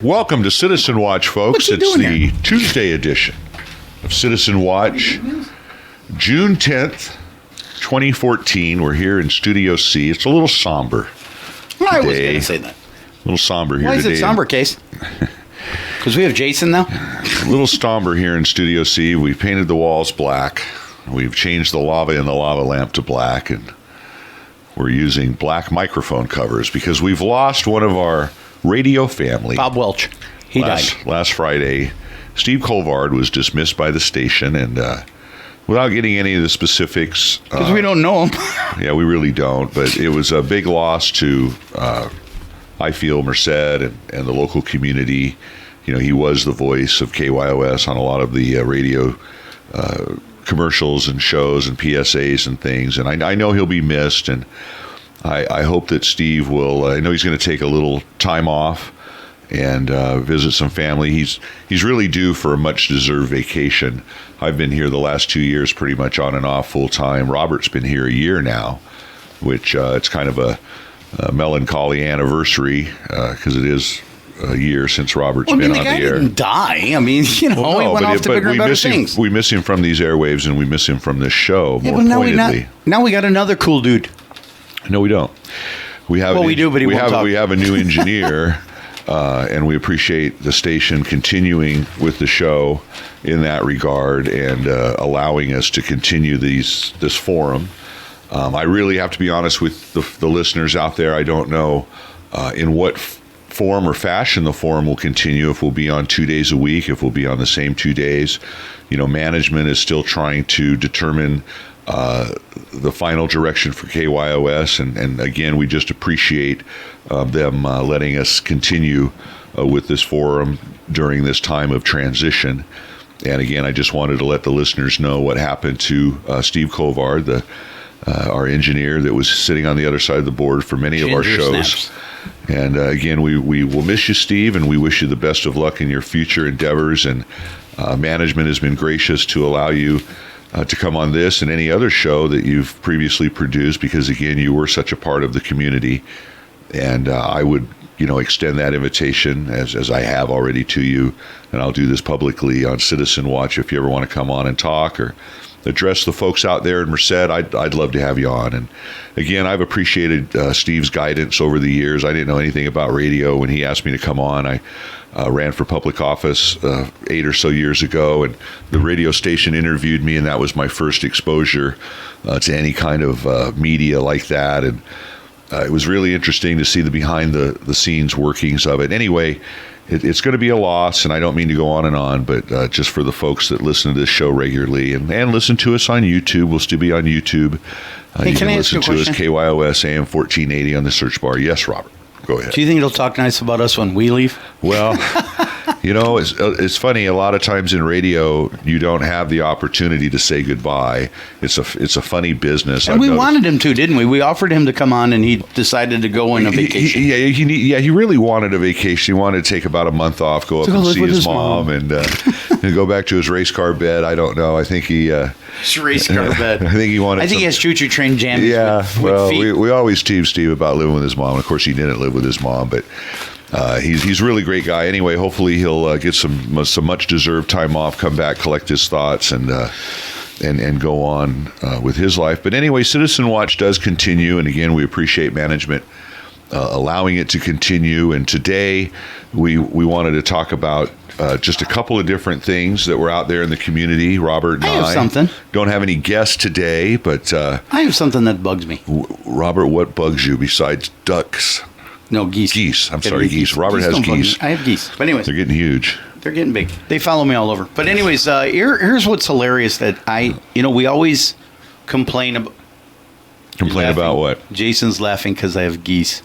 Welcome to Citizen Watch, folks. It's the Tuesday edition of Citizen Watch, June 10th, 2014. We're here in Studio C. It's a little somber today. I was going to say that. A little somber here today. Why is it somber, Case? Because we have Jason now? A little somber here in Studio C. We've painted the walls black. We've changed the lava in the lava lamp to black, and we're using black microphone covers because we've lost one of our radio family. Bob Welch. He died. Last Friday, Steve Colvard was dismissed by the station, and without getting any of the specifics... Because we don't know him. Yeah, we really don't, but it was a big loss to, I feel, Merced and the local community. You know, he was the voice of KYOS on a lot of the radio commercials and shows and PSAs and things, and I know he'll be missed, and I hope that Steve will. I know he's going to take a little time off and visit some family. He's really due for a much-deserved vacation. I've been here the last 2 years pretty much on and off full-time. Robert's been here a year now, which it's kind of a melancholy anniversary because it is a year since Robert's been on the air. Didn't die. I mean, you know, he went off to bigger and better things. We miss him from these airwaves, and we miss him from this show, more pointedly. Now we got another cool dude. No, we don't. We have. Well, we do, but we have a new engineer, and we appreciate the station continuing with the show in that regard and allowing us to continue this forum. I really have to be honest with the listeners out there. I don't know in what form or fashion the forum will continue. If we'll be on 2 days a week, if we'll be on the same 2 days. You know, management is still trying to determine the final direction for KYOS, and again, we just appreciate them letting us continue with this forum during this time of transition. And again, I just wanted to let the listeners know what happened to Steve Colvard, our engineer that was sitting on the other side of the board for many of our shows. Snaps. And again, we will miss you, Steve, and we wish you the best of luck in your future endeavors. And management has been gracious to allow you to come on this and any other show that you've previously produced, because again, you were such a part of the community, and I would, extend that invitation as I have already to you, and I'll do this publicly on Citizen Watch. If you ever want to come on and talk or address the folks out there in Merced, I'd love to have you on. And again, I've appreciated Steve's guidance over the years. I didn't know anything about radio when he asked me to come on. I ran for public office 8 or so years ago, and the radio station interviewed me, and that was my first exposure to any kind of media like that. And it was really interesting to see the behind the scenes workings of it. Anyway, it's going to be a loss, and I don't mean to go on, but just for the folks that listen to this show regularly and listen to us on YouTube, we'll still be on YouTube. Hey, you can can I listen ask you a to us, question? KYOS AM 1480 on the search bar. Yes, Robert. Go ahead. Do you think he'll talk nice about us when we leave? Well, it's funny. A lot of times in radio, you don't have the opportunity to say goodbye. It's a funny business. And we wanted him to, didn't we? We offered him to come on, and he decided to go on a vacation. He really wanted a vacation. He wanted to take about a month off, go up and see his mom, and go back to his race car bed. I don't know. I think he... his race car bed. I think he wanted... I think he has choo-choo train jammies. Yeah, with feet. We always tease Steve about living with his mom. Of course, he didn't live with his mom, but... he's a really great guy. Anyway, hopefully he'll get some much deserved time off, come back, collect his thoughts, and go on with his life. But anyway, Citizen Watch does continue, and again, we appreciate management allowing it to continue. And today, we wanted to talk about just a couple of different things that were out there in the community. Robert and I don't have any guests today, but I have something that bugs me. Robert, what bugs you besides ducks? No, geese. Geese. I'm sorry, geese. Robert has geese. I have geese. But anyways. They're getting huge. They're getting big. They follow me all over. But anyways, here's what's hilarious that we always complain about. Complain about what? Jason's laughing because I have geese.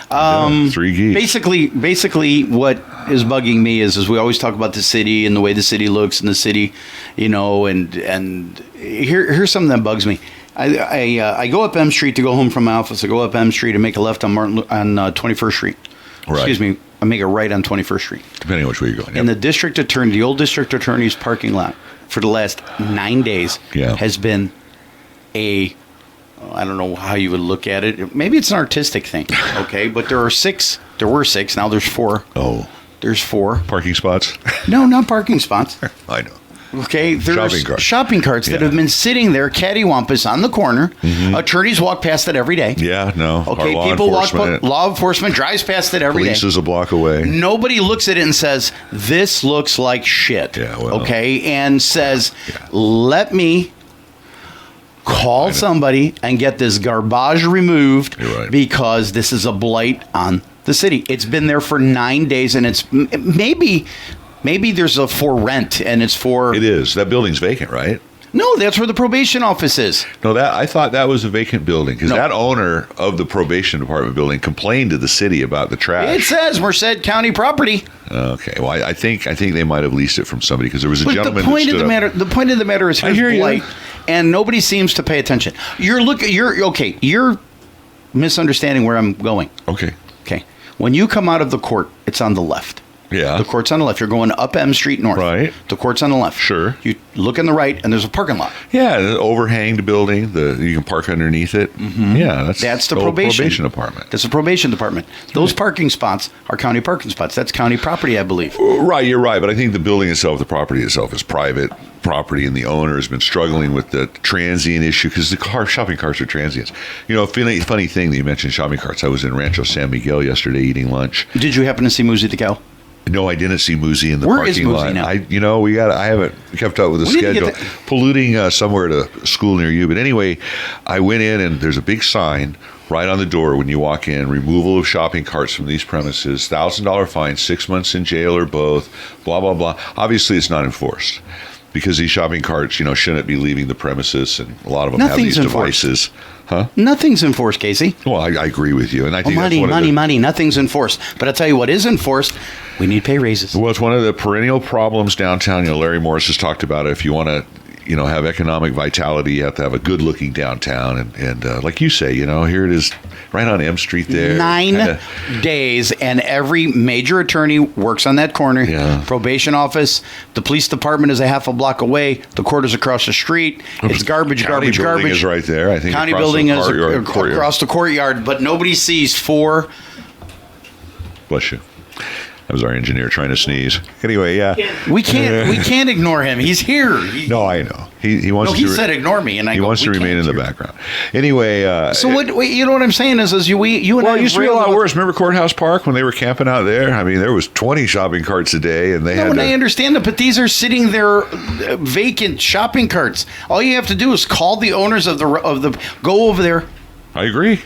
3 geese. Basically, what is bugging me is we always talk about the city and the way the city looks and the city, and here's something that bugs me. I go up M Street to go home from my office. I go up M Street and make a left on 21st Street. Right. Excuse me. I make a right on 21st Street. Depending on which way you're going. And the old district attorney's parking lot for the last 9 days has been I don't know how you would look at it. Maybe it's an artistic thing, okay? But there were six, now there's 4 There's 4. Parking spots? No, not parking spots. I know. Okay, there's Shopping carts. that Yeah. have been sitting there cattywampus on the corner. Attorneys walk past it every day. Yeah, no. Okay, Our people enforcement, law enforcement drives past it every day. police is a block away. Nobody looks at it and says, this looks like shit. Yeah, well, okay, and says, let me call somebody and get this garbage removed You're right. because this is a blight on the city. It's been there for 9 days, and it's maybe there's a for rent, and it's for... It is. That building's vacant, right? No, that's where the probation office is. No, that I thought that was a vacant building because No. that owner of the probation department building complained to the city about the trash. It says Merced County property. Okay, well, I think they might have leased it from somebody because there was a But gentleman the point that of stood the up. matter, the point of the matter is I here's hear you. blight, and nobody seems to pay attention. You're misunderstanding where I'm going. Okay, Okay, when you come out of the court, it's on the left. yeah, The court's on the left. You're going up M Street North. Right. The court's on the left. Sure. You look on the right, and there's a parking lot. yeah, the overhanged building. You can park underneath it. Yeah, That's the old probation department. That's the probation department. Those parking spots are county parking spots. That's county property, I believe. Right, you're right, but I think the building itself, the property itself, is private property, and the owner has been struggling with the transient issue because shopping carts are transients. You know, funny thing that you mentioned shopping carts. I was in Rancho San Miguel yesterday eating lunch. Did you happen to see Muzi the cow? No, I didn't see Muzi in the Where is parking Muzi lot. now? I haven't kept up with the We need to get schedule. that- Polluting somewhere at a school near you. But anyway, I went in and there's a big sign right on the door when you walk in: removal of shopping carts from these premises, $1,000 fine, 6 months in jail or both. Blah blah blah. Obviously, it's not enforced because these shopping carts, shouldn't be leaving the premises, and a lot of them Nothing's have these enforced. devices. Huh? Nothing's enforced, Casey. Well, I agree with you, and I think that's one of the, Money. Nothing's enforced. But I'll tell you what is enforced. We need pay raises. Well, it's one of the perennial problems downtown. Larry Morris has talked about it. If you want to, have economic vitality, you have to have a good-looking downtown. And like you say, here it is, right on M Street there. 9 days, and every major attorney works on that corner. Yeah. Probation office, the police department is a half a block away. The court is across the street. It's garbage. County building is right there. I think County across building the is courtyard. across the courtyard, but nobody sees 4. Bless you. That was our engineer trying to sneeze. Anyway, yeah. We can't ignore him. He's here. No, I know. He wants No, to. he said ignore me, and I he go, wants to "We remain can't in the hear." background. Anyway, So what you know what I'm saying is you and well, I it used to be a railed lot about- worse. Remember Courthouse Park when they were camping out there? I mean, there was 20 shopping carts a day, and they No, had and to. I understand that, but these are sitting there vacant shopping carts. All you have to do is call the owners of the go over there. I agree.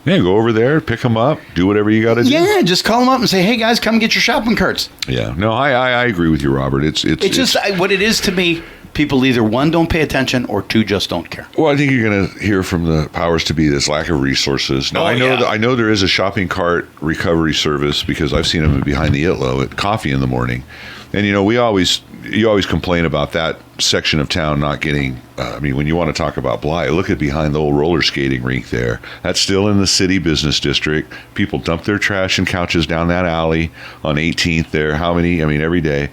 Yeah, go over there, pick them up, do whatever you got to do. Yeah, just call them up and say, "Hey guys, come get your shopping carts." Yeah. No, I agree with you, Robert. It's Just what it is to me. People either one don't pay attention or two just don't care. Well, I think you're going to hear from the powers to be this lack of resources. Now, Oh, I know yeah. I know there is a shopping cart recovery service because I've seen them behind the Itlo at coffee in the morning, and you always complain about that section of town not getting. I mean, when you want to talk about blight, look at behind the old roller skating rink there. That's still in the city business district. People dump their trash and couches down that alley on 18th there. How many? I mean, every day.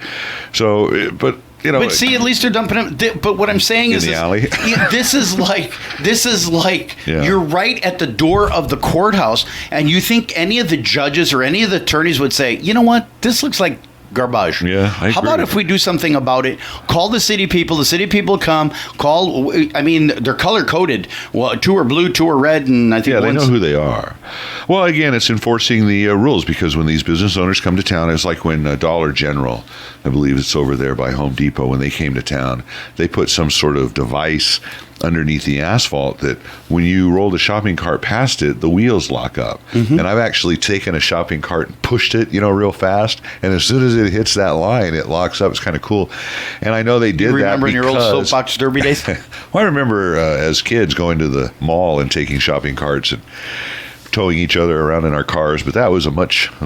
So, but. But see, at least they're dumping them. But what I'm saying is, the alley? this is like Yeah. you're right at the door of the courthouse, and you think any of the judges or any of the attorneys would say, you know what, this looks like garbage. Yeah, I How about agree. if we do something about it? Call the city people. The city people come. They're color coded. Well, 2 are blue, 2 are red, and I think Yeah, they one's know who they are. Well, again, it's enforcing the rules because when these business owners come to town, it's like when Dollar General, I believe it's over there by Home Depot, when they came to town, they put some sort of device underneath the asphalt that when you roll the shopping cart past it, the wheels lock up. Mm-hmm. And I've actually taken a shopping cart and pushed it, real fast. And as soon as it hits that line, it locks up. It's kind of cool. And I know they did that remember in your old because- soapbox derby days. Well, I remember as kids going to the mall and taking shopping carts and towing each other around in our cars, but that was a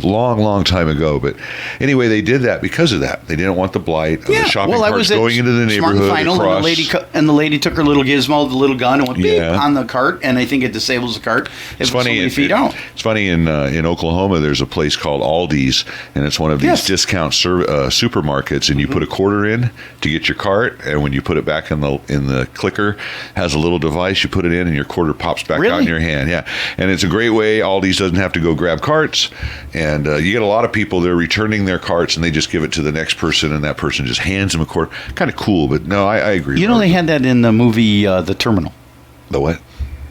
long time ago. But anyway, they did that because of that. They didn't want the blight of the shopping I carts was at going into the Smart and neighborhood Final, across. and the lady took her little gizmo, the little gun, and went beep Yeah. on the cart, and I think it disables the cart. It's funny. It's funny in Oklahoma. There's a place called Aldi's, and it's one of these Yes. discount supermarkets. And you put a quarter in to get your cart, and when you put it back in the clicker, it has a little device. You put it in, and your quarter pops back out Really? in your hand. Yeah, and it's a great way. Aldi's doesn't have to go grab carts, and you get a lot of people that are returning their carts, and they just give it to the next person, and that person just hands them a quarter. Kind of cool, but no, I agree. You know, they had that in the movie The Terminal. The what?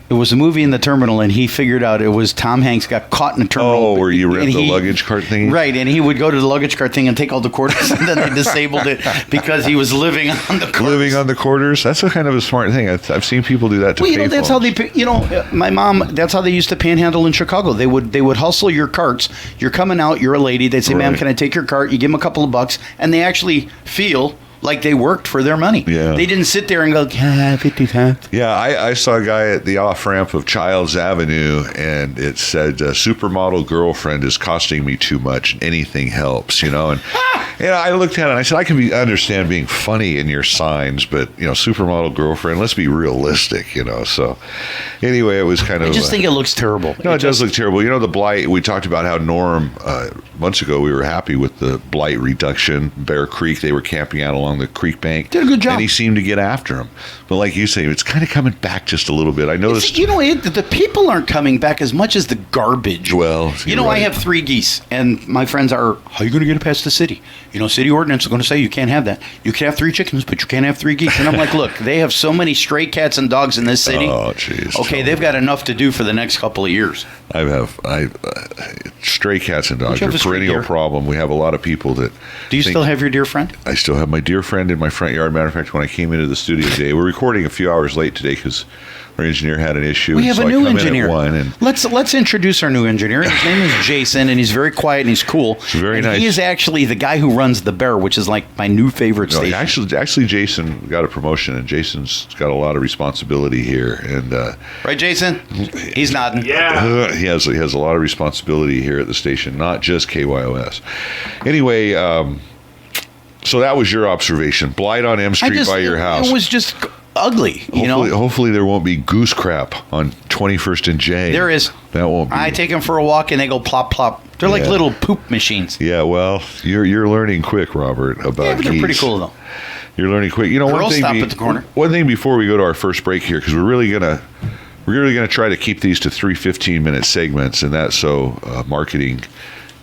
It was a movie in the terminal, and he figured out it was Tom Hanks got caught in a terminal. Oh, where you rent the luggage cart thing? Right, and he would go to the luggage cart thing and take all the quarters, and then they disabled it because he was living on the quarters. Living on the quarters? That's a kind of a smart thing. I've seen people do that to well, that's how phones. they, my mom, that's how they used to panhandle in Chicago. They would hustle your carts. You're coming out, you're a lady. They'd say, ma'am, Right. can I take your cart? You give them a couple of bucks, and they actually feel like they worked for their money. Yeah. They didn't sit there and go, 50 cents. Yeah, I saw a guy at the off-ramp of Childs Avenue, and it said, supermodel girlfriend is costing me too much. Anything helps, And I looked at it, and I said, I can understand being funny in your signs, but, supermodel girlfriend, let's be realistic, So anyway, it was kind of... I just think it looks terrible. No, it does look terrible. The blight, we talked about how Norm, months ago, we were happy with the blight reduction. Bear Creek, they were camping out along the creek bank. Did a good job. And he seemed to get after him. But like you say, it's kind of coming back just a little bit. I noticed... the people aren't coming back as much as the garbage. Well, you're I right. have 3 geese, and my friends are, how are you going to get it past the city? City ordinance is going to say you can't have that. You can have 3 chickens, but you can't have 3 geese. And I'm like, look, they have so many stray cats and dogs in this city. Oh, jeez. Okay, they've got enough to do for the next couple of years. Stray cats and dogs Don't you are have a a stray perennial deer? problem. We have a lot of people that... Do you think- still have your dear friend? I still have my dear friend in my front yard. Matter of fact, when I came into the studio today, we're recording a few hours late today because our engineer had an issue. We have so a I new come in engineer. at 1 and Let's introduce our new engineer. His name is Jason, and he's very quiet and he's cool. Very and nice. He is actually the guy who runs the Bear, which is like my new favorite No, station. actually, Jason got a promotion, and Jason's got a lot of responsibility here, and Right, Jason? He's nodding. he has a lot of responsibility here at the station, not just KYOS. Anyway, so that was your observation. Blight on M Street by your house. It was just ugly, Hopefully there won't be goose crap on 21st and J. There is. That won't be. I take them for a walk and they go plop plop. They're like Yeah. little poop machines. Yeah, well, you're learning quick, Robert, about Yeah, but they're geese. pretty cool though. You're learning quick. One Girls thing stop at the corner. One thing before we go to our first break here, because we're really gonna try to keep these to 3 15-minute segments, and that's so marketing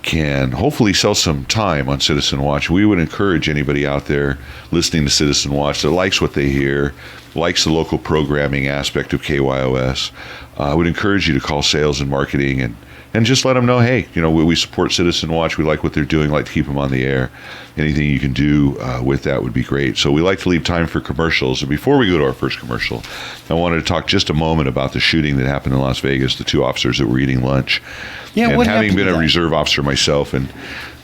can hopefully sell some time on Citizen Watch. We would encourage anybody out there listening to Citizen Watch that likes what they hear, likes the local programming aspect of KYOS. I would encourage you to call sales and marketing and just let them know, hey, we support Citizen Watch. We like what they're doing, like to keep them on the air. Anything you can do with that would be great. So we like to leave time for commercials. And before we go to our first commercial, I wanted to talk just a moment about the shooting that happened in Las Vegas, the 2 officers that were eating lunch. Yeah, and what having happened been to a that? reserve officer myself, and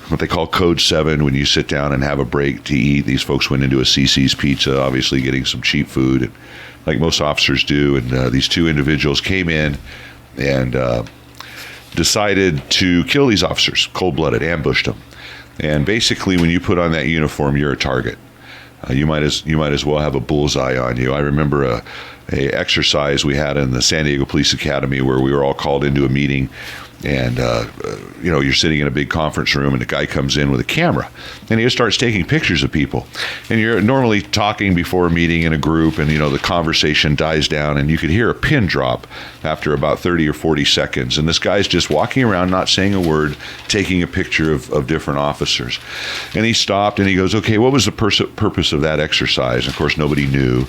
what they call Code 7, when you sit down and have a break to eat, these folks went into a CC's Pizza, obviously getting some cheap food, and like most officers do. And these 2 individuals came in and decided to kill these officers, cold-blooded, ambushed them. And basically, when you put on that uniform, you're a target. You might as well have a bullseye on you. I remember a exercise we had in the San Diego Police Academy where we were all called into a meeting, and you're sitting in a big conference room, and a guy comes in with a camera, and he just starts taking pictures of people. And you're normally talking before a meeting in a group, and the conversation dies down, and you could hear a pin drop after about 30 or 40 seconds. And this guy's just walking around, not saying a word, taking a picture of different officers. And he stopped, and he goes, okay, what was the purpose of that exercise? And of course, nobody knew.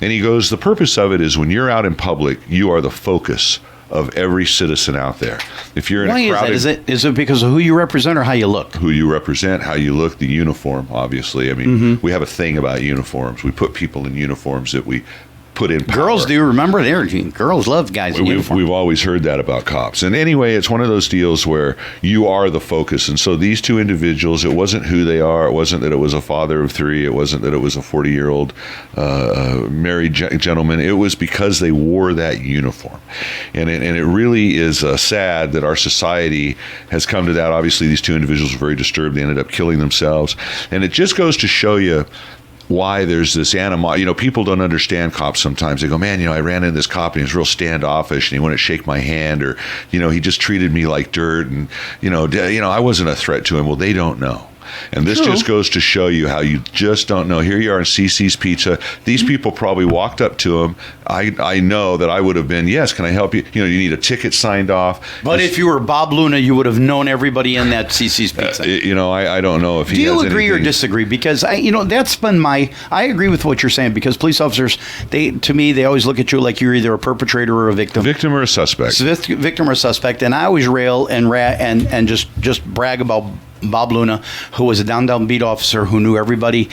And he goes, the purpose of it is when you're out in public, you are the focus of every citizen out there. If you're in Why a crowded... is that? Is it because of who you represent or how you look? Who you represent, how you look, the uniform, obviously. I mean, we have a thing about uniforms. We put people in uniforms that we put in power. Girls do, remember? Girls love guys in uniform. We've always heard that about cops. And anyway, it's one of those deals where you are the focus. And so these 2 individuals, it wasn't who they are. It wasn't that it was a father of 3. It wasn't that it was a 40-year-old married gentleman. It was because they wore that uniform. And it really is sad that our society has come to that. Obviously, these 2 individuals were very disturbed. They ended up killing themselves. And it just goes to show you why there's this animosity. People don't understand cops sometimes. They go, man, I ran into this cop and he was real standoffish and he wouldn't shake my hand, or, he just treated me like dirt, and, I wasn't a threat to him. Well, they don't know. And this True. just goes to show you how you just don't know. Here you are in CC's Pizza. These people probably walked up to him. I know that I would have been, yes, can I help you? You know, you need a ticket signed off. But if you were Bob Luna, you would have known everybody in that CC's Pizza. You know, I don't know if he Do you has agree or anything- disagree? Because that's been I agree with what you're saying, because police officers, to me, they always look at you like you're either a perpetrator or a victim. Victim or a suspect. Victim or suspect, and I always rail and just brag about Bob Luna, who was a down beat officer who knew everybody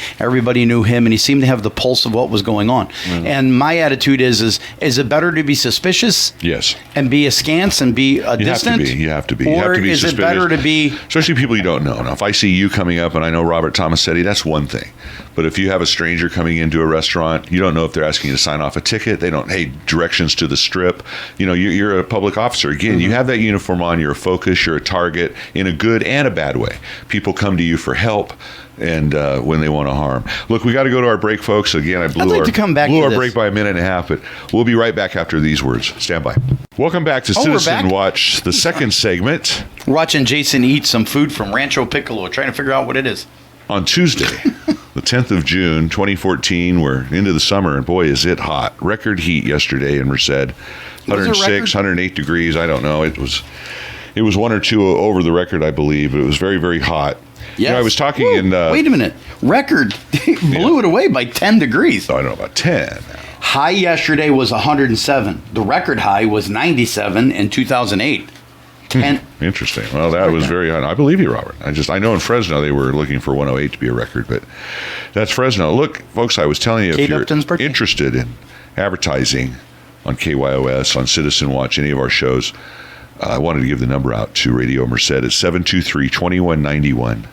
knew him, and he seemed to have the pulse of what was going on. And my attitude is it better to be suspicious? Yes. And be askance and be distant? You have to be. Or You have to be is suspicious. it better to be... Especially people you don't know. Now, if I see you coming up and I know Robert Tomasetti, that's one thing. But if you have a stranger coming into a restaurant, you don't know if they're asking you to sign off a ticket. They don't, hey, directions to the strip. You know, you're a public officer. Again, you have that uniform on. You're a focus. You're a target in a good and a bad way. People come to you for help and when they want to harm. Look, we got to go to our break, folks. Again, I blew our break by a minute and a half, but we'll be right back after these words. Stand by. Welcome back to Citizen Watch, the second segment. We're watching Jason eat some food from Rancho Piccolo, trying to figure out what it is. On Tuesday, the 10th of June, 2014, we're into the summer, and boy, is it hot. Record heat yesterday in Merced, 106, 108 degrees. I don't know. It was one or two over the record, I believe, but it was very, very hot. Yes. You know, I was talking wait a minute. Record blew it away by 10 degrees. I don't know about 10. High yesterday was 107. The record high was 97 in 2008. And Interesting. Well, that was very hot. I believe you, Robert. I know in Fresno they were looking for 108 to be a record, but that's Fresno. Look, folks, I was telling you, if you're interested in advertising on KYOS, on Citizen Watch, any of our shows, I wanted to give the number out to Radio Merced. It's 723-2191.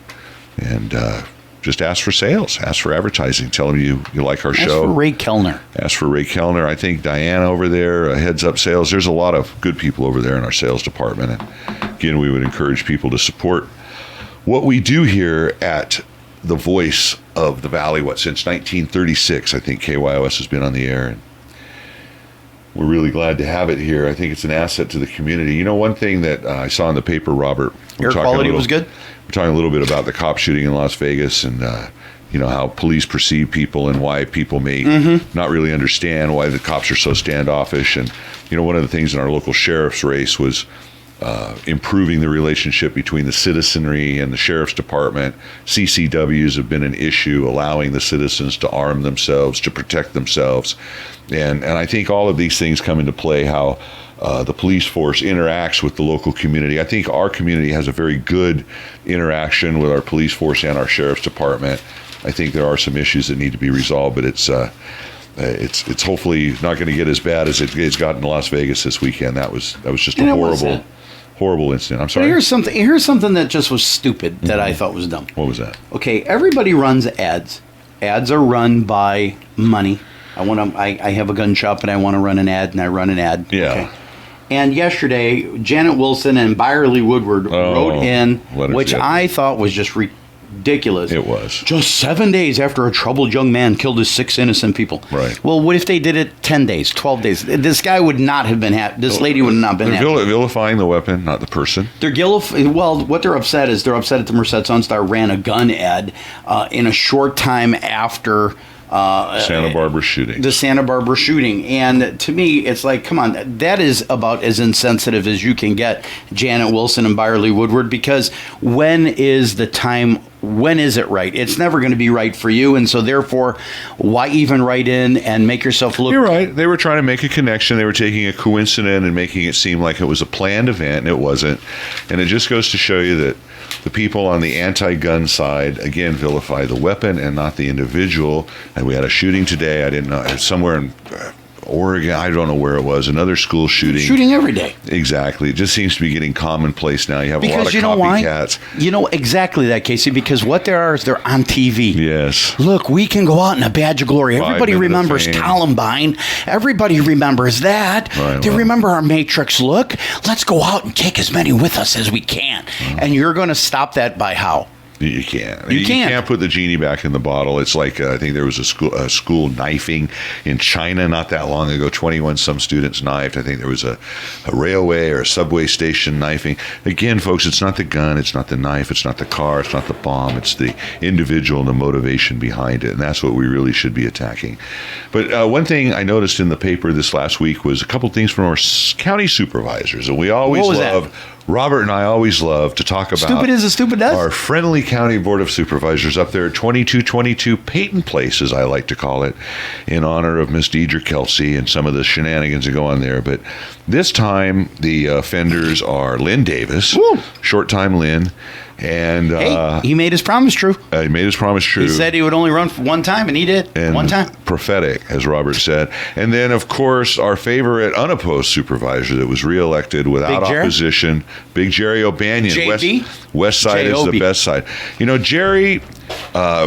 And just ask for sales. Ask for advertising. Tell them you like our show. Ask for Ray Kellner. Ask for Ray Kellner. I think Diana over there heads up sales. There's a lot of good people over there in our sales department. And again, we would encourage people to support what we do here at the Voice of the Valley. Since 1936, I think KYOS has been on the air. And we're really glad to have it here. I think it's an asset to the community. You know, one thing that I saw in the paper, Robert. Air quality was good? We're talking a little bit about the cop shooting in Las Vegas and, how police perceive people and why people may not really understand why the cops are so standoffish. And, one of the things in our local sheriff's race was improving the relationship between the citizenry and the sheriff's department. CCWs have been an issue, allowing the citizens to arm themselves, to protect themselves. And I think all of these things come into play, how the police force interacts with the local community. I think our community has a very good interaction with our police force and our sheriff's department. I think there are some issues that need to be resolved, but it's hopefully not going to get as bad as it's gotten in Las Vegas this weekend. That was just a horrible incident. I'm sorry. But here's something that just was stupid that I thought was dumb. What was that? Okay, everybody runs ads. Ads are run by money. I have a gun shop and I want to run an ad, and I run an ad. Yeah. Okay. And yesterday, Janet Wilson and Byerly Woodward wrote in, which I thought was just ridiculous. It was. Just 7 days after a troubled young man killed his 6 innocent people. Right. Well, what if they did it 10 days, 12 days? This guy would not have been happy. This lady would not have been happy. They're vilifying the weapon, not the person. What they're upset is they're upset at the Merced Sun-Star ran a gun ad in a short time after Santa Barbara shooting. The Santa Barbara shooting. And to me, it's like, come on, that is about as insensitive as you can get, Janet Wilson and Byerly Woodward, because when is the time, when is it right? It's never going to be right for you, and so therefore, why even write in and make yourself look... You're right. They were trying to make a connection. They were taking a coincidence and making it seem like it was a planned event, and it wasn't. And it just goes to show you that the people on the anti-gun side, again, vilify the weapon and not the individual. And we had a shooting today. I didn't know, somewhere in Oregon, I don't know where it was, another school shooting. Shooting every day. Exactly. It just seems to be getting commonplace now. You have because a lot of you know copycats. Why? You know exactly that, Casey, because what there are is they're on TV. Yes. Look, we can go out in a badge of glory. Everybody remembers Columbine. Everybody remembers that. Right, they remember our Matrix look. Let's go out and take as many with us as we can. And you're going to stop that by how? You can't. You can't put the genie back in the bottle. It's like I think there was a school knifing in China not that long ago. 21 some students knifed. I think there was a railway or a subway station knifing. Again, folks, it's not the gun, it's not the knife, it's not the car, it's not the bomb. It's the individual and the motivation behind it, and that's what we really should be attacking. But one thing I noticed in the paper this last week was a couple things from our county supervisors, and we always love. Robert and I always love to talk about stupid is as stupid does. Our friendly county board of supervisors up there at 2222 Peyton Place, as I like to call it, in honor of Miss Deidre Kelsey and some of the shenanigans that go on there. But this time, the offenders are Lynn Davis, short-time Lynn, and hey, he made his promise true. He made his promise true. He said he would only run for one time, and he did. And one time. Prophetic, as Robert said. And then, of course, our favorite unopposed supervisor that was reelected without opposition, Big Jerry O'Banion. West side is the best side. You know, Jerry,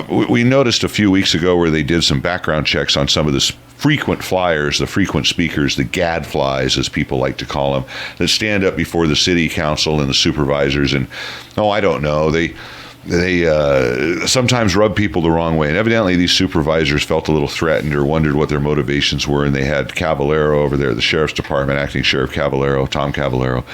we noticed a few weeks ago where they did some background checks on some of the frequent flyers, the frequent speakers, the gadflies, as people like to call them, that stand up before the city council and the supervisors. And, I don't know, they sometimes rub people the wrong way. And evidently these supervisors felt a little threatened or wondered what their motivations were. And they had Caballero over there, the sheriff's department, acting Sheriff Caballero, Tom Caballero,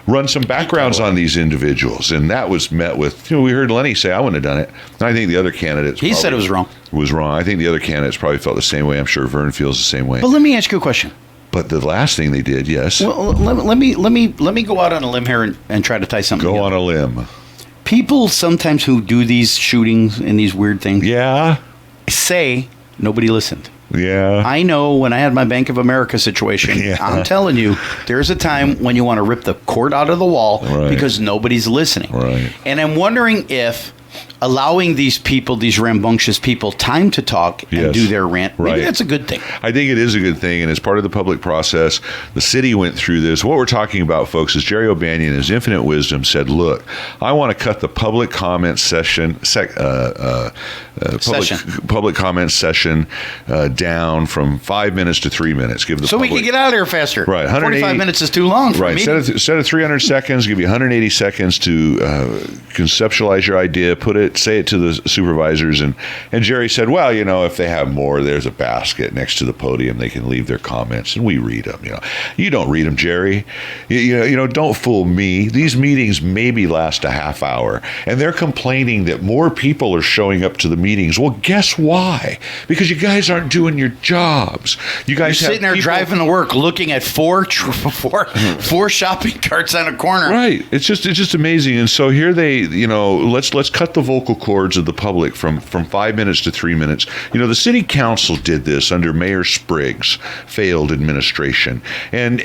run some backgrounds on these individuals. And that was met with, we heard Lenny say, I wouldn't have done it. And I think the other candidates He said it was wrong. I think the other candidates probably felt the same way. I'm sure Vern feels the same way. But let me ask you a question. But the last thing they did, yes. Well, let me go out on a limb here and try to tie something together. Go on a limb. People sometimes who do these shootings and these weird things say nobody listened. Yeah. I know when I had my Bank of America situation, I'm telling you, there's a time when you want to rip the cord out of the wall because nobody's listening. Right. And I'm wondering if allowing these people, these rambunctious people, time to talk and do their rant, maybe that's a good thing. I think it is a good thing, and it's part of the public process. The city went through this. What we're talking about, folks, is Jerry O'Banion, in his infinite wisdom, said, look, I want to cut the public comment public comment session down from 5 minutes to 3 minutes. Give the so we can get out of here faster. Right. 45 minutes is too long for me. Set of 300 seconds, give you 180 seconds to conceptualize your idea, say it to the supervisors. And Jerry said, well, if they have more, there's a basket next to the podium. They can leave their comments and we read them. You don't read them, Jerry. Don't fool me. These meetings maybe last a half hour, and they're complaining that more people are showing up to the meetings. Well, guess why? Because you guys aren't doing your jobs. You're sitting there driving to work, looking at four shopping carts on a corner. Right. It's just amazing. And so here they, let's cut the vocal cords of the public from 5 minutes to 3 minutes. The city council did this under Mayor Spriggs' failed administration. And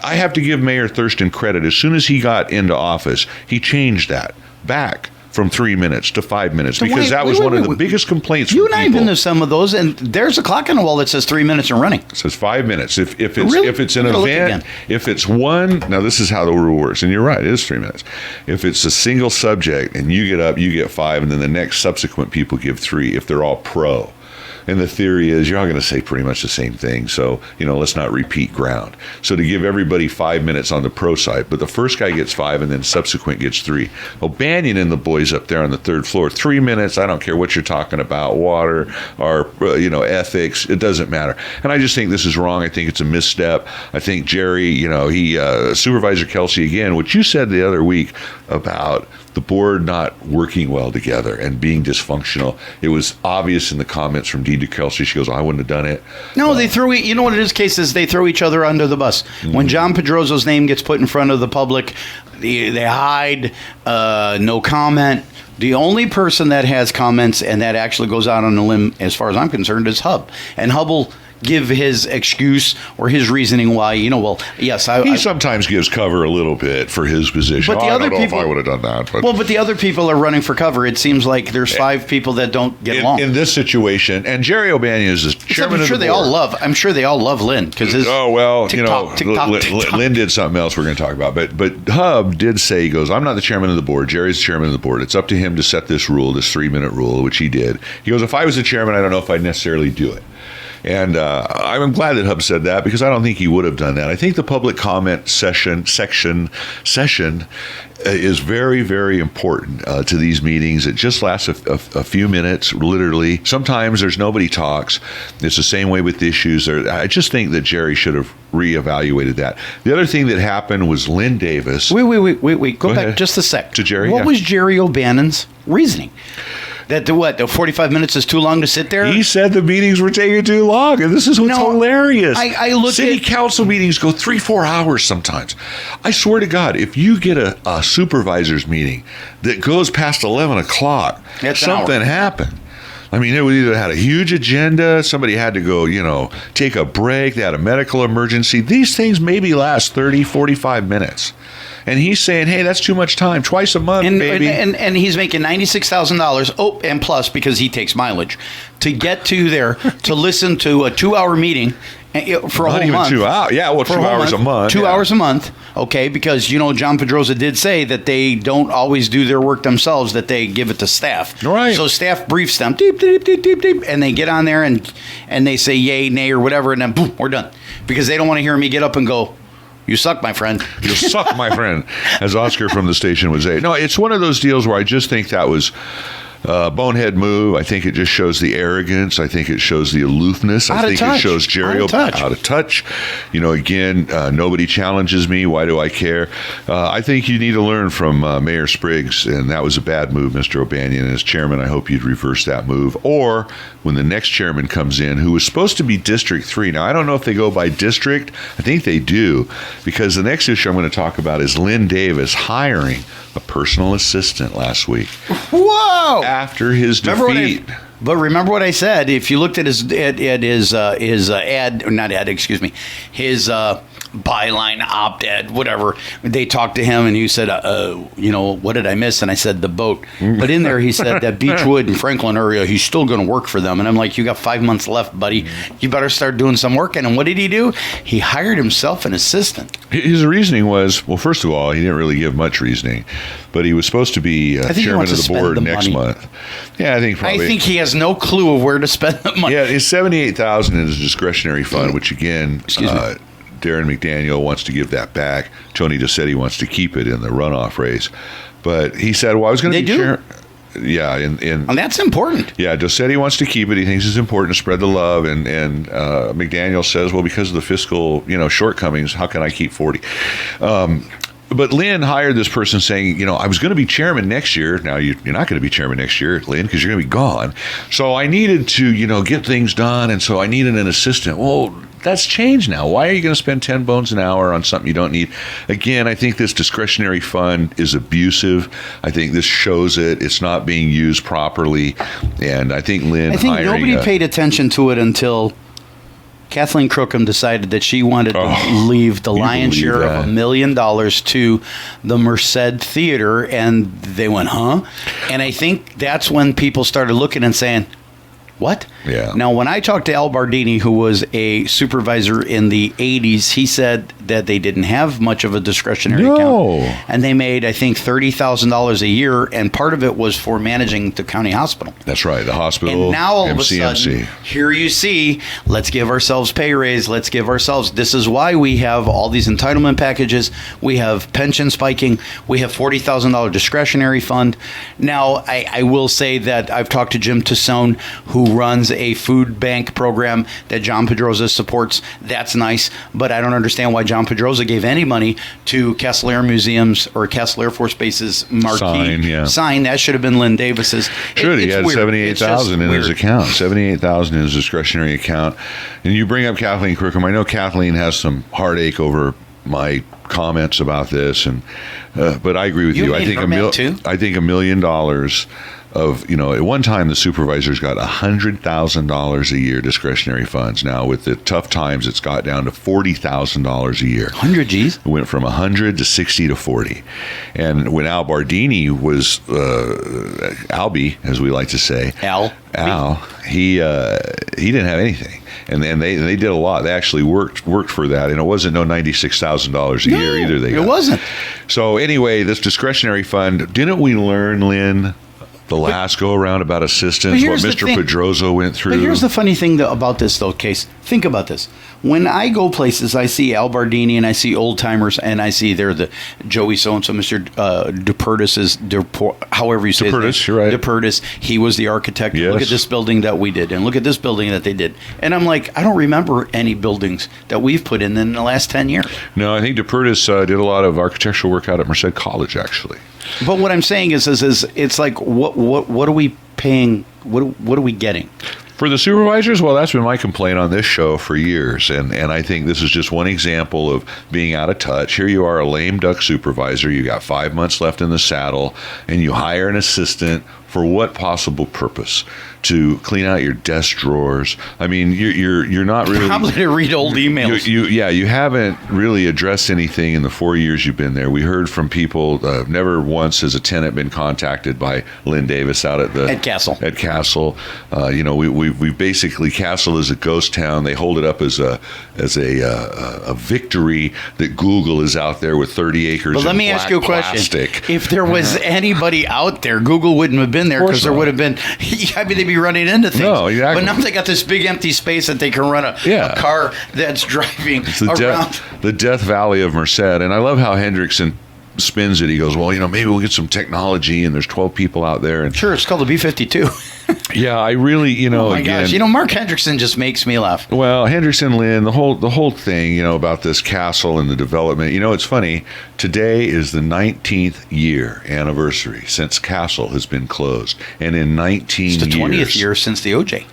I have to give Mayor Thurston credit. As soon as he got into office, he changed that back from 3 minutes to 5 minutes, because that was one of the biggest complaints from people. You and I have been to some of those, and there's a clock on the wall that says 3 minutes and running. It says 5 minutes. If it's an event, if it's one, now this is how the rule works, and you're right, it is 3 minutes. If it's a single subject and you get up, you get 5, and then the next subsequent people give 3, if they're all pro. And the theory is you're all going to say pretty much the same thing. So, let's not repeat ground. So to give everybody 5 minutes on the pro side, but the first guy gets 5 and then subsequent gets 3. O'Banion and the boys up there on the third floor, 3 minutes. I don't care what you're talking about, water or, ethics. It doesn't matter. And I just think this is wrong. I think it's a misstep. I think Jerry, Supervisor Kelsey, again, what you said the other week about the board not working well together and being dysfunctional. It was obvious in the comments from Deidre Kelsey. She goes, I wouldn't have done it. No, they throw, you know what it is, cases, they throw each other under the bus. When John Pedroso's name gets put in front of the public, they hide, no comment. The only person that has comments and that actually goes out on a limb, as far as I'm concerned, is Hub. And Hub will give his excuse or his reasoning why, he sometimes gives cover a little bit for his position. But the I other don't know people, if I would have done that. But the other people are running for cover. It seems like there's 5 people that don't get along. In this situation, and Jerry O'Banion is the chairman of the board. I'm sure they all love Lynn. Lynn did something else we're going to talk about. But Hub did say, he goes, I'm not the chairman of the board. Jerry's the chairman of the board. It's up to him to set this rule, this 3-minute rule, which he did. He goes, if I was the chairman, I don't know if I'd necessarily do it. And I'm glad that Hub said that, because I don't think he would have done that. I think the public comment session is very, very important to these meetings. It just lasts a few minutes, literally. Sometimes there's nobody talks. It's the same way with issues. I just think that Jerry should have reevaluated that. The other thing that happened was Lynn Davis. Wait. Go back ahead. just a sec. To Jerry? What Yeah. was Jerry O'Bannon's reasoning? That the 45 minutes is too long to sit there? He said the meetings were taking too long, and this is what's hilarious. I look City at council meetings go 3-4 hours sometimes. I swear to God, if you get a supervisor's meeting that goes past 11 o'clock, That's an something hour. happened. I mean, it either had a huge agenda, somebody had to go, take a break, they had a medical emergency. These things maybe last 30, 45 minutes. And he's saying, hey, that's too much time. Twice a month, baby. And he's making $96,000. Oh, and plus, because he takes mileage, to get to there to listen to a 2-hour meeting for a Not whole even month. 2 hours. Yeah, well, 2 hours a month. 2 yeah. hours a month. Okay, because, John Pedrosa did say that they don't always do their work themselves, that they give it to staff. Right. So staff briefs them, deep, deep, deep, deep, deep, and they get on there and they say yay, nay, or whatever, and then boom, we're done. Because they don't want to hear me get up and go, you suck, my friend. You suck, my friend, as Oscar from the station would say. No, it's one of those deals where I just think that was a bonehead move. I think it just shows the arrogance. I think it shows the aloofness. I think it shows Jerry out of touch. Again, nobody challenges me. Why do I care? I think you need to learn from Mayor Spriggs, and that was a bad move, Mr. O'Banion. As chairman, I hope you'd reverse that move. Or when the next chairman comes in, who was supposed to be District 3. Now, I don't know if they go by district. I think they do, because the next issue I'm going to talk about is Lynn Davis hiring a personal assistant last week. Whoa! After his defeat. But remember what I said. If you looked at his ad, or not ad, excuse me, his byline, opt-ed, whatever. They talked to him, and he said, what did I miss? And I said, the boat. But in there, he said that Beechwood and Franklin area, he's still going to work for them. And I'm like, you got 5 months left, buddy. You better start doing some work. And what did he do? He hired himself an assistant. His reasoning was, well, first of all, he didn't really give much reasoning, but he was supposed to be chairman of the board next month. Yeah, I think probably. I think he has no clue of where to spend the money. Yeah, his $78,000 in his discretionary fund, which again, Darren McDaniel wants to give that back. Tony Tomasetti wants to keep it in the runoff race. But he said, well, I was going to be chairman. Yeah, and that's important. Yeah, Dosetti wants to keep it. He thinks it's important to spread the love, and McDaniel says, well, because of the fiscal shortcomings, how can I keep 40? But Lynn hired this person saying, I was going to be chairman next year. Now, you're not going to be chairman next year, Lynn, because you're going to be gone. So I needed to, get things done, and so I needed an assistant. Well, that's changed now. Why are you going to spend 10 bones an hour on something you don't need? Again, I think this discretionary fund is abusive. I think this shows it. It's not being used properly. And I think nobody paid attention to it until Kathleen Crookham decided that she wanted to leave the lion's share of $1 million to the Merced Theater, and they went, huh? And I think that's when people started looking and saying, what? Yeah. Now, when I talked to Al Bardini, who was a supervisor in the 80s, he said that they didn't have much of a discretionary account. And they made, I think, $30,000 a year, and part of it was for managing the county hospital. That's right, the hospital, and now all MCMC. of a sudden, here you see, let's give ourselves pay raise, let's give ourselves, this is why we have all these entitlement packages, we have pension spiking, we have $40,000 discretionary fund. Now, I will say that I've talked to Jim Tassone, who runs a food bank program that John Pedrosa supports. That's nice, but I don't understand why John Pedrosa gave any money to Castle Air Museum's or Castle Air Force Base's marquee sign. That should have been Lynn Davis's. He had $78,000 in his account, $78,000 in his discretionary account. And you bring up Kathleen Crookham. I know Kathleen has some heartache over my comments about this, and but I agree with you. I think $1 million of, at one time the supervisors got $100,000 a year discretionary funds. Now with the tough times, it's got down to $40,000 a year. 100 G's? It went from 100 to 60 to 40. And when Al Bardini was Albie, as we like to say, Al, he didn't have anything. And they did a lot. They actually worked for that, and it wasn't no $96,000 a year either. It wasn't. So anyway, this discretionary fund, didn't we learn, Lynn, the last go around about assistance, what Mr. Pedroso went through. But here's the funny thing about this, though, Case. Think about this. When I go places, I see Al Bardini and I see old timers, and I see there the Joey so and so, Mr. however you say DePurtis, you're right. DePurtis. He was the architect. Yes. Look at this building that we did, and look at this building that they did. And I'm like, I don't remember any buildings that we've put in the last 10 years. No, I think DePurtis did a lot of architectural work out at Merced College, actually. But what I'm saying is it's like what are we paying? What are we getting? For the supervisors, well, that's been my complaint on this show for years, and I think this is just one example of being out of touch. Here you are, a lame duck supervisor. You got 5 months left in the saddle, and you hire an assistant for what possible purpose? To clean out your desk drawers. I mean, you're not really probably to read old emails. You haven't really addressed anything in the 4 years you've been there. We heard from people. Never once has a tenant been contacted by Lynn Davis out at Castle. At Castle, we basically, Castle is a ghost town. They hold it up as a victory that Google is out there with 30 acres. But let me ask you a question: if there was anybody out there, Google wouldn't have been there because there would have been. I mean, they'd be running into things. No, exactly. But now they got this big empty space that they can run a car that's driving around. The Death Valley of Merced. And I love how Hendrickson spins it. He goes, well, maybe we'll get some technology, and there's 12 people out there. And sure, it's called the B-52. Yeah, I really, oh my gosh, Mark Hendrickson just makes me laugh. Well, Hendrickson, Lynn, the whole thing, about this castle and the development. It's funny. Today is the 19th year anniversary since Castle has been closed, and in 19 years, it's the 20th year since the OJ.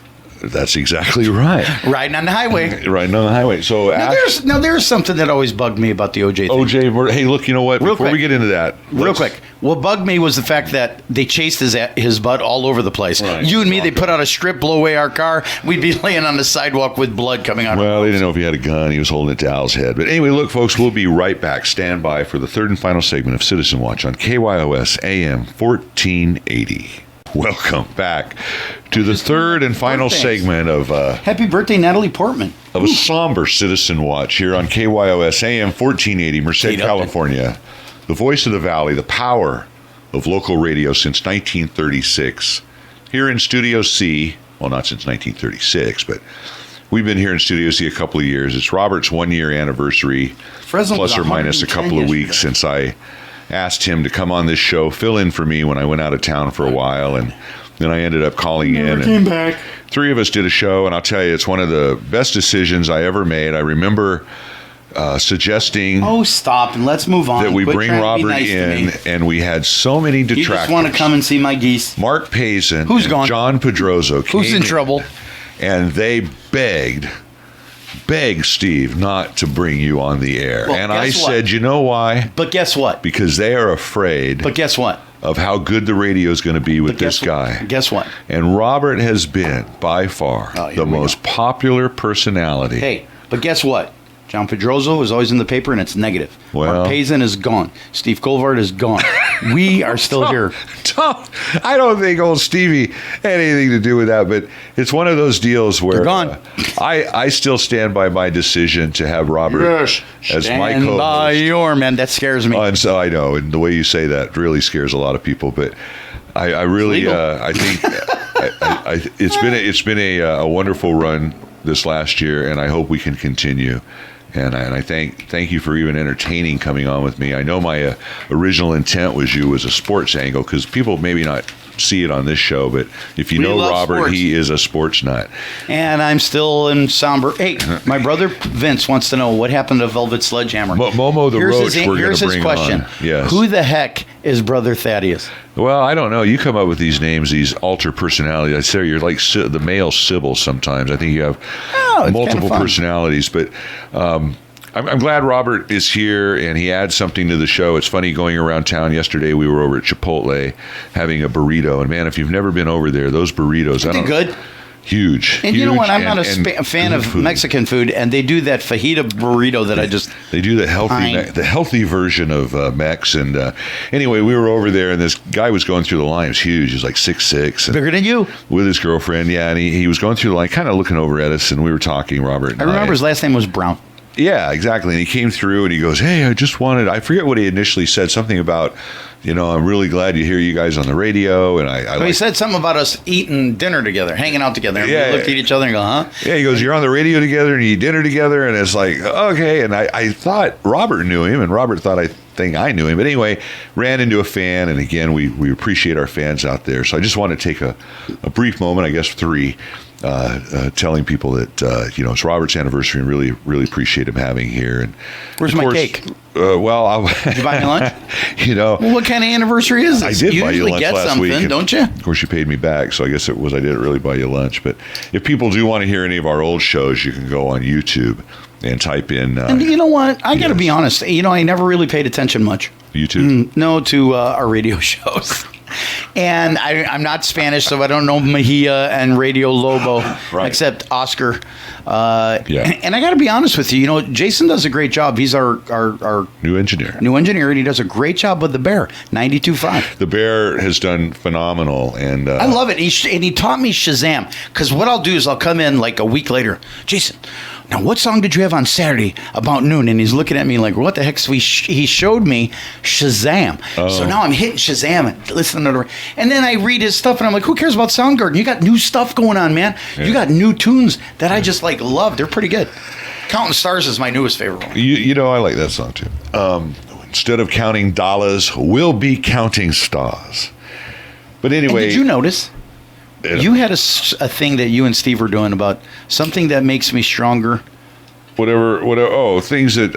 That's exactly right. Riding on the highway. Riding on the highway. So there's something that always bugged me about the OJ thing. Hey, look, you know what? Before we get into that, real quick, what bugged me was the fact that they chased his butt all over the place. Right. You and me, they put out a strip, blow away our car. We'd be laying on the sidewalk with blood coming out. Well, they didn't know if he had a gun. He was holding it to Al's head. But anyway, look, folks, we'll be right back. Stand by for the third and final segment of Citizen Watch on KYOS AM 1480. Welcome back to the third and final segment of Happy birthday, Natalie Portman. Of a somber Citizen Watch here on KYOS AM 1480, Merced, California. The voice of the valley, the power of local radio since 1936. Here in Studio C, well, not since 1936, but we've been here in Studio C a couple of years. It's Robert's 1 year anniversary, plus or minus a couple of weeks since I asked him to come on this show, fill in for me when I went out of town for a while, and then I ended up calling in. And came back. Three of us did a show, and I'll tell you, it's one of the best decisions I ever made. I remember suggesting... Oh, stop, and let's move on. That we bring Robert in, and we had so many detractors. You just want to come and see my geese. Mark Payson Who's gone? John Pedroso came Who's in trouble? And they begged Steve not to bring you on the air. Well, and I said, you know why? But guess what? Because they are afraid. But guess what? Of how good the radio is going to be with this guy. Guess what? And Robert has been, by far, the most popular personality. Hey, but guess what? John Pedroso is always in the paper, and it's negative. Well, Mark Payson is gone. Steve Colvard is gone. We are still here. I don't think old Stevie had anything to do with that, but it's one of those deals where they're gone. I still stand by my decision to have Robert as my co-host. By your man. That scares me. And so I know, and the way you say that really scares a lot of people, but I really I think it's been a wonderful run this last year, and I hope we can continue. And I thank you for even entertaining coming on with me. I know my original intent was you as a sports angle, because people maybe not see it on this show, but if you know Robert, sports. He is a sports nut. And I'm still in somber. Hey, my brother Vince wants to know what happened to Velvet Sledgehammer. Momo the Roach we're going to bring question. On. Yes. Who the heck is Brother Thaddeus? Well, I don't know. You come up with these names, these alter personalities. I say you're like the male Sybil sometimes. I think you have multiple personalities, but I'm glad Robert is here, and he adds something to the show. It's funny, going around town yesterday, we were over at Chipotle having a burrito, and man, if you've never been over there, those burritos, are they good? Huge. And you know what? I'm not a fan of Mexican food, and they do that fajita burrito that I just... They do the healthy version of Mex. And anyway, we were over there, and this guy was going through the line. He was huge. He was like 6'6". Bigger than you? With his girlfriend, yeah. And he was going through the line, kind of looking over at us, and we were talking, Robert and I remember his last name was Brown. Yeah, exactly. And he came through and he goes, "Hey, I forget what he initially said, something about, I'm really glad to hear you guys on the radio." And he said something about us eating dinner together, hanging out together. And we looked at each other and go, huh? Yeah, he goes, "You're on the radio together and you eat dinner together." And it's like, okay. And I thought Robert knew him, and Robert thought I knew him. But anyway, ran into a fan. And again, we appreciate our fans out there. So I just want to take a brief moment, I guess 3, telling people that it's Robert's anniversary and really, really appreciate him having here. And where's my cake? Did you buy me lunch? Well, what kind of anniversary is this? I did buy you lunch last week. Something, don't you? Of course, you paid me back, so I guess I didn't really buy you lunch. But if people do want to hear any of our old shows, you can go on YouTube and type in. And you know what? I got to be honest. I never really paid attention much. YouTube? No, to our radio shows. And I'm not Spanish, so I don't know Mejia and Radio Lobo, right. Except Oscar. And I got to be honest with you. Jason does a great job. He's our new engineer. And he does a great job with the Bear, 92.5. The Bear has done phenomenal, and I love it. He taught me Shazam, because what I'll do is I'll come in like a week later, Jason. Now, what song did you have on Saturday about noon? And he's looking at me like, what the heck? So he showed me Shazam. Oh. So now I'm hitting Shazam and listening to it. And then I read his stuff, and I'm like, who cares about Soundgarden? You got new stuff going on, man. Yeah. You got new tunes that I just love. They're pretty good. Counting Stars is my newest favorite one. I like that song, too. Instead of counting dollars, we'll be counting stars. But anyway. And did you notice? You had a thing that you and Steve were doing about something that makes me stronger. Whatever. Things that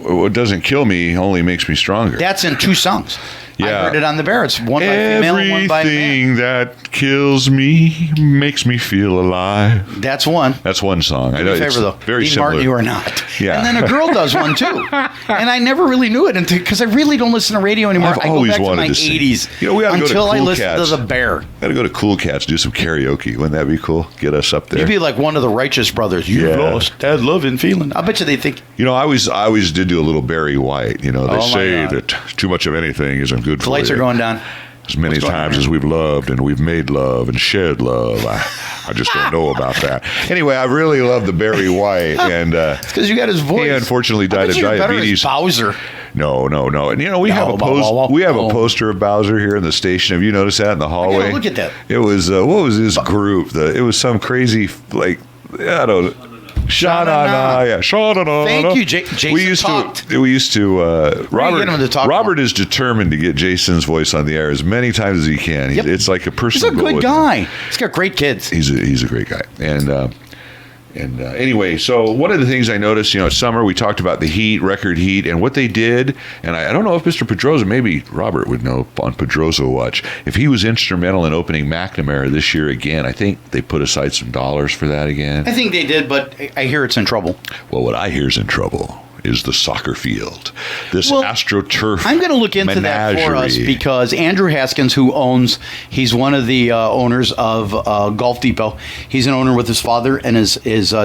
what doesn't kill me only makes me stronger. That's in 2 songs. Yeah. I heard it on the Bear. It's one by female and one by man. Everything that kills me makes me feel alive. That's one. That's one song. I know. Favorite, though. Very similar. Martin, you are not. Yeah. And then a girl does one too. And I never really knew it because I really don't listen to radio anymore. I go back to my 80s. We ought to go to Cool I listened Cats. To the Bear. Got to go to Cool Cats, do some karaoke. Wouldn't that be cool? Get us up there. You'd be like one of the Righteous Brothers. You lost that love and feeling. I bet you they think. I always did do a little Barry White. They say that too much of anything isn't good for you. The lights are going down. As many times as we've loved and we've made love and shared love, I just don't know about that. Anyway, I really love the Barry White, and it's because you got his voice. He unfortunately died of diabetes. Bowser. No. And we have a poster of Bowser here in the station. Have you noticed that in the hallway? Look at that. It was what was his group? It was some crazy I don't know. Sha-na-na. Thank you, Jason. We used to. Robert is determined to get Jason's voice on the air as many times as he can. Yep. It's like a personal goal. He's a good guy. He's got great kids. He's a great guy. And anyway, so one of the things I noticed, summer, we talked about the record heat, and what they did, and I don't know if Mr. Pedroza, maybe Robert would know on Pedroza Watch, if he was instrumental in opening McNamara this year again. I think they put aside some dollars for that again. I think they did, but I hear it's in trouble. Well, what I hear is in trouble is the soccer field. This AstroTurf I'm going to look into that for us because Andrew Haskins, he's one of the owners of Golf Depot. He's an owner with his father and his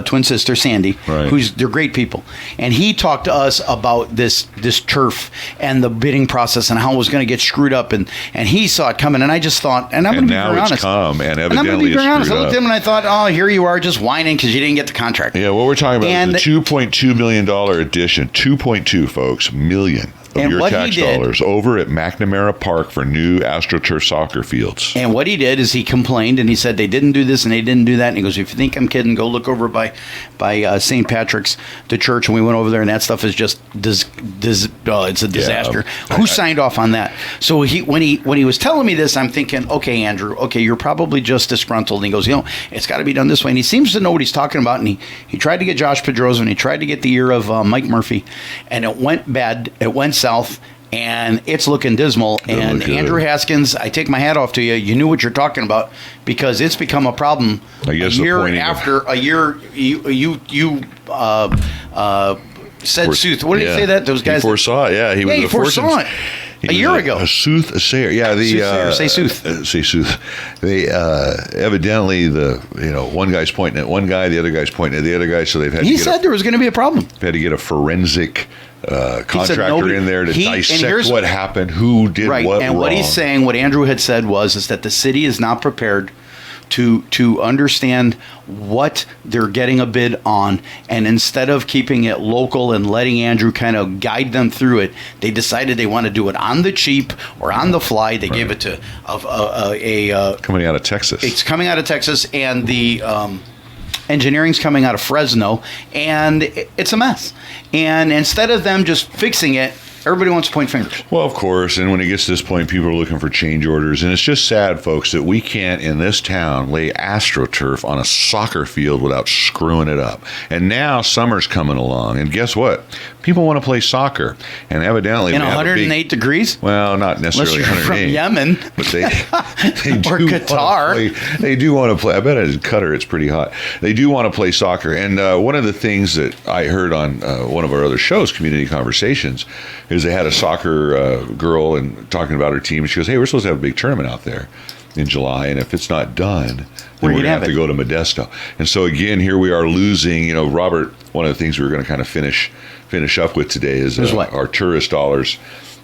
twin sister, Sandy, they're great people. And he talked to us about this turf and the bidding process and how it was going to get screwed up. And he saw it coming. And I just thought, and I'm going to be very honest. And evidently it's honest. I looked at him and I thought, oh, here you are just whining because you didn't get the contract. Yeah, what we're talking about is the $2.2 million addition. 2.2, folks, million of your tax dollars over at McNamara Park for new AstroTurf soccer fields. And what he did is he complained and he said they didn't do this and they didn't do that. And he goes, if you think I'm kidding, go look over by St. Patrick's, the church. And we went over there and that stuff is just it's a disaster. Yeah, Who signed off on that? So when he was telling me this, I'm thinking, okay, Andrew, you're probably just disgruntled. And he goes, it's got to be done this way. And he seems to know what he's talking about. And he tried to get Josh Pedroza and he tried to get the ear of Mike Murphy. And it went bad. It went south. And it's looking dismal. And Andrew Haskins, I take my hat off to you. You knew what you're talking about because it's become a problem. I guess you said sooth. What did he say that? Those guys. He foresaw it. Yeah, he foresaw it. A year ago. A soothsayer. Yeah, say sooth. Say sooth. They evidently one guy's pointing at one guy, the other guy's pointing at the other guy, so they've had. He said there was going to be a problem. They had to get a forensic contractor in there to dissect what happened, who did what and wrong. What he's saying, what Andrew had said is that the city is not prepared to understand what they're getting a bid on, and instead of keeping it local and letting Andrew kind of guide them through it, they decided they want to do it on the cheap or on the fly. They gave it to coming out of Texas. It's coming out of Texas, and the engineering's coming out of Fresno, and it's a mess. And instead of them just fixing it, everybody wants to point fingers. Well, of course, and when it gets to this point, people are looking for change orders, and it's just sad, folks, that we can't, in this town, lay AstroTurf on a soccer field without screwing it up. And now summer's coming along, and guess what? People want to play soccer, and evidently... In 108 degrees? Well, not necessarily 108. From Yemen. But they do or Qatar. They do want to play. I bet in Qatar it's pretty hot. They do want to play soccer. And one of the things that I heard on one of our other shows, Community Conversations, is they had a soccer girl and talking about her team. And she goes, hey, we're supposed to have a big tournament out there in July, and if it's not done, then we're going to have to go to Modesto. And so again, here we are losing. Robert, one of the things we were going to kind of finish up with today is our tourist dollars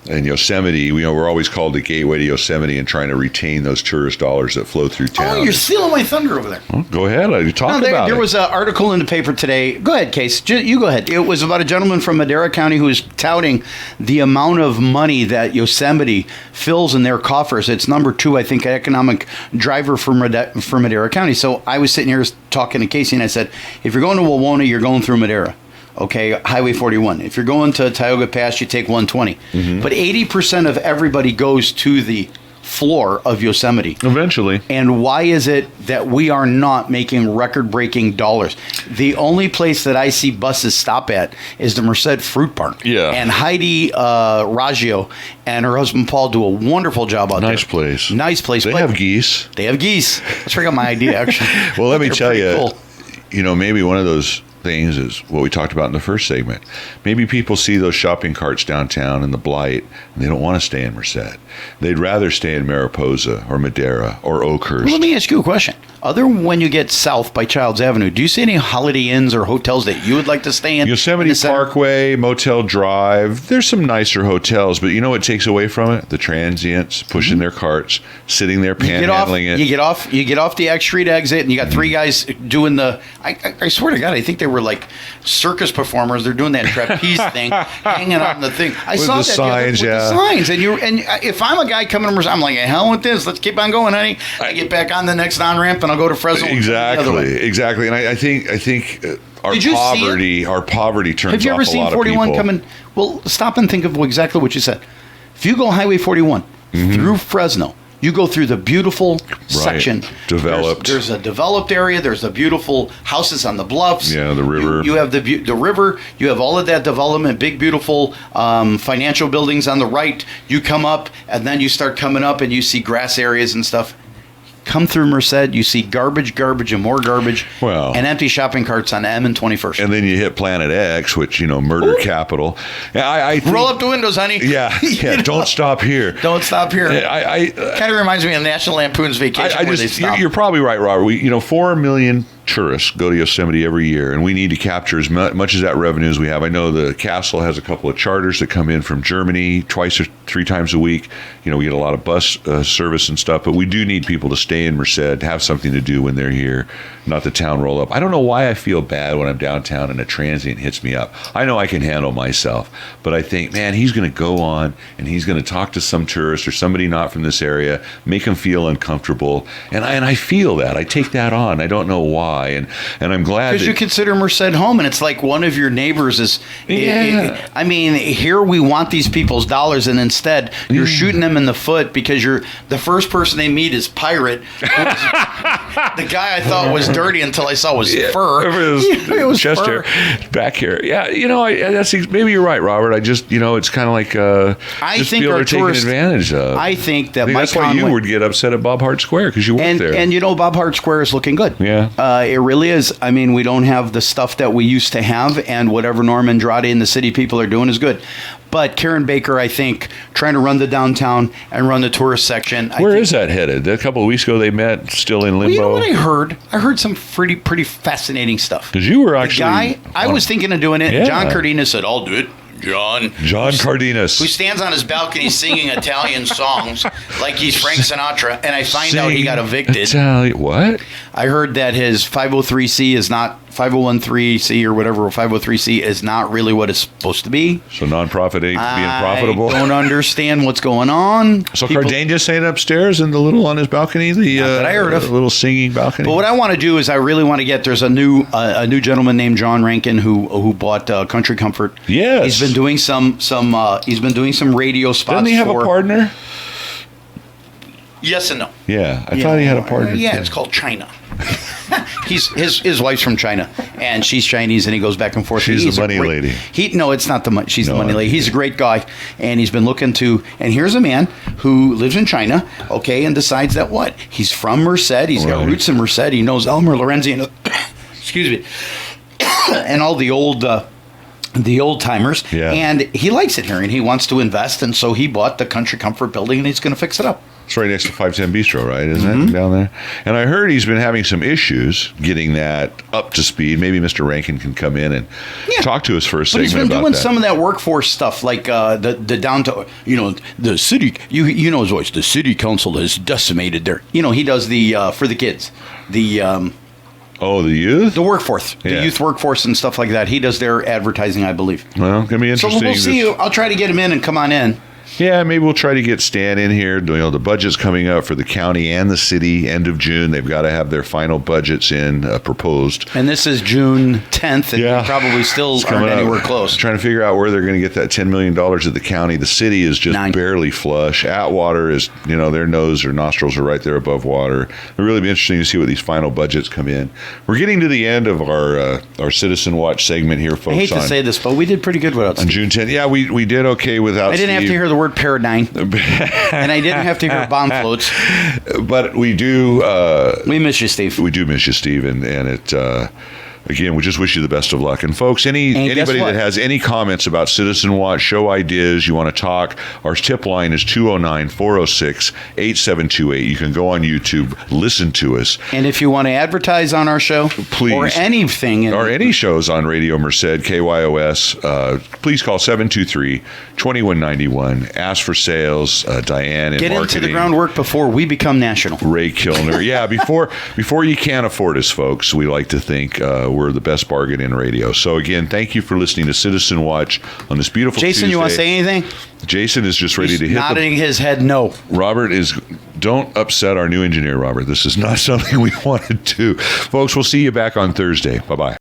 in Yosemite. We're always called the gateway to Yosemite, and trying to retain those tourist dollars that flow through town. Oh, you're stealing my thunder over there. Well, go ahead. Talk about it. There was an article in the paper today. Go ahead, Case. You go ahead. It was about a gentleman from Madera County who was touting the amount of money that Yosemite fills in their coffers. It's number 2, I think, economic driver for Madera County. So I was sitting here talking to Casey, and I said, if you're going to Wawona, you're going through Madera. Okay, Highway 41. If you're going to Tioga Pass, you take 120. Mm-hmm. But 80% of everybody goes to the floor of Yosemite. Eventually. And why is it that we are not making record-breaking dollars? The only place that I see buses stop at is the Merced Fruit Park. Yeah. And Heidi Raggio and her husband Paul do a wonderful job out there. Nice place. Nice place. They have geese. They have geese. Let's bring up my idea, actually. Well, let me tell you, cool. Maybe one of those things is what we talked about in the first segment. Maybe people see those shopping carts downtown in the Blight, and they don't want to stay in Merced. They'd rather stay in Mariposa or Madera or Oakhurst. Well, let me ask you a question. Other when you get south by Childs Avenue, do you see any Holiday Inns or hotels that you would like to stay in? Yosemite Parkway, Motel Drive, there's some nicer hotels, but you know what takes away from it? The transients pushing their carts, sitting there panhandling it. You get off the X Street exit, and you got 3 guys doing the. I swear to God, I think they were like circus performers. They're doing that trapeze thing, hanging on the thing. I saw the that signs, with the signs, and if I'm a guy coming to Merced, I'm like, hell with this. Let's keep on going, honey. I get back on the next on ramp, and I'll go to Fresno. Exactly. And I think our poverty turns off a lot of people. Have you ever seen 41 coming? Well, stop and think of exactly what you said. If you go Highway 41 through Fresno, you go through the beautiful section. Developed. There's a developed area. There's the beautiful houses on the bluffs. Yeah, the river. You have the river. You have all of that development, big, beautiful financial buildings on the right. You come up, and then you start coming up, and you see grass areas and stuff. Come through Merced, you see garbage, and more garbage, and empty shopping carts on M and 21st. And then you hit Planet X, which, murder capital. I think, roll up the windows, honey. Yeah. Don't stop here. Don't stop here. Kind of reminds me of National Lampoon's Vacation. You're probably right, Robert. 4 million tourists go to Yosemite every year, and we need to capture as much as that revenue as we have. I know the castle has a couple of charters that come in from Germany twice or 3 times a week. We get a lot of bus service and stuff, but we do need people to stay in Merced, have something to do when they're here, not the town roll up. I don't know why I feel bad when I'm downtown and a transient hits me up. I know I can handle myself, but I think, man, he's going to go on and he's going to talk to some tourist or somebody not from this area, make them feel uncomfortable, and I feel that. I take that on. I don't know why. And I'm glad because you consider Merced home, and it's like one of your neighbors is. Yeah. Here we want these people's dollars, and instead you're shooting them in the foot because you're the first person they meet is Pirate, the guy I thought was dirty until I saw was fur. It was chest hair, back hair. Yeah, maybe you're right, Robert. I just it's kind of like I think our taking advantage of. I think that that's why you would get upset at Bob Hart Square because you work there. And Bob Hart Square is looking good. Yeah. It really is. We don't have the stuff that we used to have, and whatever Norm Andrade and the city people are doing is good. But Karen Baker, I think, trying to run the downtown and run the tourist section. Where is that headed? A couple of weeks ago, they met, still in limbo. Well, you know what I heard? I heard some pretty fascinating stuff. Because you were actually... I was thinking of doing it. Yeah. John Cardina said, I'll do it. John Cardenas. who stands on his balcony singing Italian songs like he's Frank Sinatra, and I find out he got evicted. What? I heard that his 503c is not 501c or whatever, 503c is not really what it's supposed to be. So nonprofit ain't being profitable. I don't understand what's going on. So Cardenas staying upstairs in the little on his balcony, that I heard of. little singing balcony. But what I want to do is I really want to get. There's a new gentleman named John Rankin who bought Country Comfort. Yes, he's been doing some radio spots. Doesn't he have a partner? Yes and no. Yeah, I thought he had a partner. Yeah, too. it's called China. His wife's from China, and she's Chinese, and he goes back and forth. She's the money lady. No, it's not the money. She's the money lady. He's a great guy, and he's been looking to. And here's a man who lives in China, okay, and decides that what he's from Merced. He's got roots in Merced. He knows Elmer Lorenzi and excuse me, and all the old timers. Yeah. And he likes it here, and he wants to invest, and so he bought the Country Comfort building, and he's going to fix it up. It's right next to 510 Bistro, right? Isn't it down there? And I heard he's been having some issues getting that up to speed. Maybe Mr. Rankin can come in and talk to us for a segment about that. But he's been doing some of that workforce stuff, like the downtown, the city, you know his voice, the city council is decimated there. He does the, for the kids, the... the youth? The workforce. The youth workforce and stuff like that. He does their advertising, I believe. Well, it's going to be interesting. So we'll see. I'll try to get him in and come on in. Yeah, maybe we'll try to get Stan in here. The budget's coming up for the county and the city end of June. They've got to have their final budgets in proposed. And this is June 10th, and we probably still aren't anywhere close. Trying to figure out where they're going to get that $10 million at the county. The city is just barely flush. Atwater is, their nose or nostrils are right there above water. It'll really be interesting to see what these final budgets come in. We're getting to the end of our Citizen Watch segment here, folks. I hate to say this, but we did pretty good without Steve. On June 10th. Yeah, we did okay without I didn't have to hear the word paradigm, and I didn't have to hear bomb floats. But we do. We miss you, Steve. We do miss you, Steve, and it. Again, we just wish you the best of luck. And folks, anybody that has any comments about Citizen Watch, show ideas, you want to talk, our tip line is 209-406-8728. You can go on YouTube, listen to us. And if you want to advertise on our show, please, or anything. Or any shows on Radio Merced, KYOS, please call 723-2191. Ask for sales, Diane in Get marketing. into the groundwork before we become national. Ray Kilner. Yeah, before you can't afford us, folks, we like to think we're the best bargain in radio. So again, thank you for listening to Citizen Watch on this beautiful Jason, Tuesday. you want to say anything? Jason is just ready to hit nodding his head no. Robert is, don't upset our new engineer, Robert. This is not something we want to do. Folks, we'll see you back on Thursday. Bye-bye.